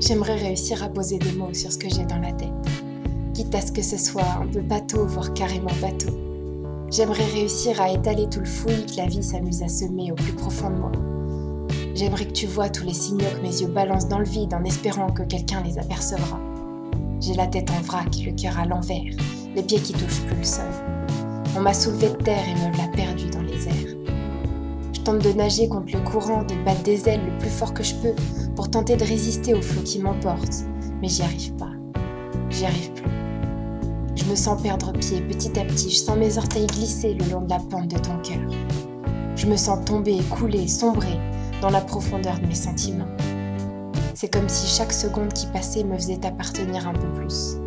J'aimerais réussir à poser des mots sur ce que j'ai dans la tête, quitte à ce que ce soit un peu bateau, voire carrément bateau. J'aimerais réussir à étaler tout le fouillis que la vie s'amuse à semer au plus profond de moi. J'aimerais que tu vois tous les signaux que mes yeux balancent dans le vide en espérant que quelqu'un les apercevra. J'ai la tête en vrac, le cœur à l'envers, les pieds qui touchent plus le sol. On m'a soulevé de terre et me l'a perdu dans les airs. Je tente de nager contre le courant, de battre des ailes le plus fort que je peux pour tenter de résister au flot qui m'emporte, mais j'y arrive pas. J'y arrive plus. Je me sens perdre pied petit à petit, je sens mes orteils glisser le long de la pente de ton cœur. Je me sens tomber, couler, sombrer dans la profondeur de mes sentiments. C'est comme si chaque seconde qui passait me faisait appartenir un peu plus.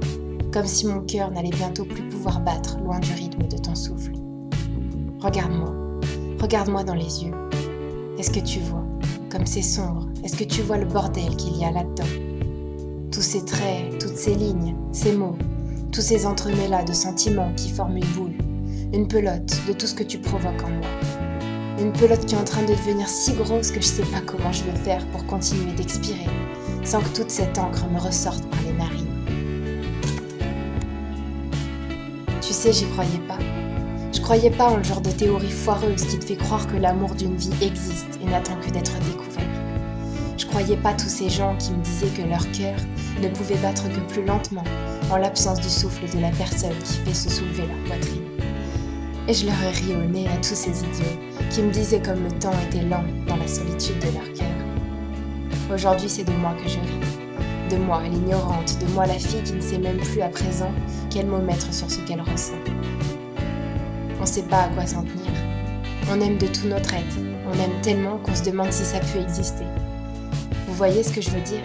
Comme si mon cœur n'allait bientôt plus pouvoir battre loin du rythme de ton souffle. Regarde-moi, regarde-moi dans les yeux. Est-ce que tu vois, comme c'est sombre, est-ce que tu vois le bordel qu'il y a là-dedans? Tous ces traits, toutes ces lignes, ces mots, tous ces entremêlats de sentiments qui forment une boule, une pelote de tout ce que tu provoques en moi. Une pelote qui est en train de devenir si grosse que je sais pas comment je vais faire pour continuer d'expirer, sans que toute cette encre me ressorte par les narines. Tu sais, j'y croyais pas. Je croyais pas en le genre de théorie foireuse qui te fait croire que l'amour d'une vie existe et n'attend que d'être découvert. Je croyais pas tous ces gens qui me disaient que leur cœur ne pouvait battre que plus lentement, en l'absence du souffle de la personne qui fait se soulever leur poitrine. Et je leur ai ri au nez à tous ces idiots qui me disaient comme le temps était lent dans la solitude de leur cœur. Aujourd'hui, c'est de moi que je ris. De moi, l'ignorante, de moi la fille qui ne sait même plus à présent quel mot mettre sur ce qu'elle ressent. On sait pas à quoi s'en tenir. On aime de tout notre être. On aime tellement qu'on se demande si ça peut exister. Vous voyez ce que je veux dire?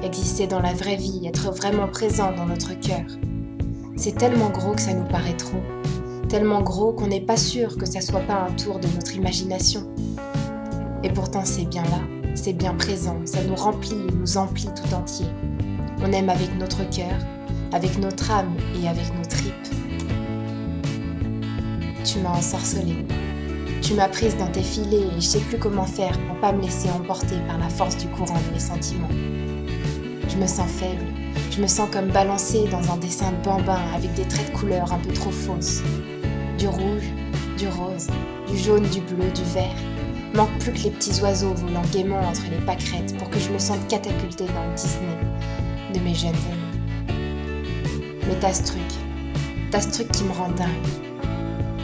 Exister dans la vraie vie, être vraiment présent dans notre cœur. C'est tellement gros que ça nous paraît trop. Tellement gros qu'on n'est pas sûr que ça soit pas un tour de notre imagination. Et pourtant c'est bien là, c'est bien présent, ça nous remplit, nous emplit tout entier. On aime avec notre cœur, avec notre âme et avec nos tripes. Tu m'as ensorcelée, tu m'as prise dans tes filets et je sais plus comment faire pour pas me laisser emporter par la force du courant de mes sentiments. Je me sens faible, je me sens comme balancée dans un dessin de bambin avec des traits de couleur un peu trop fausses. Du rouge, du rose, du jaune, du bleu, du vert. Manque plus que les petits oiseaux volant gaiement entre les pâquerettes pour que je me sente catapultée dans le Disney de mes jeunes années. Mais t'as ce truc qui me rend dingue.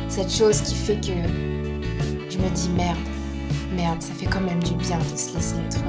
Cette chose qui fait que je me dis merde, ça fait quand même du bien de se laisser être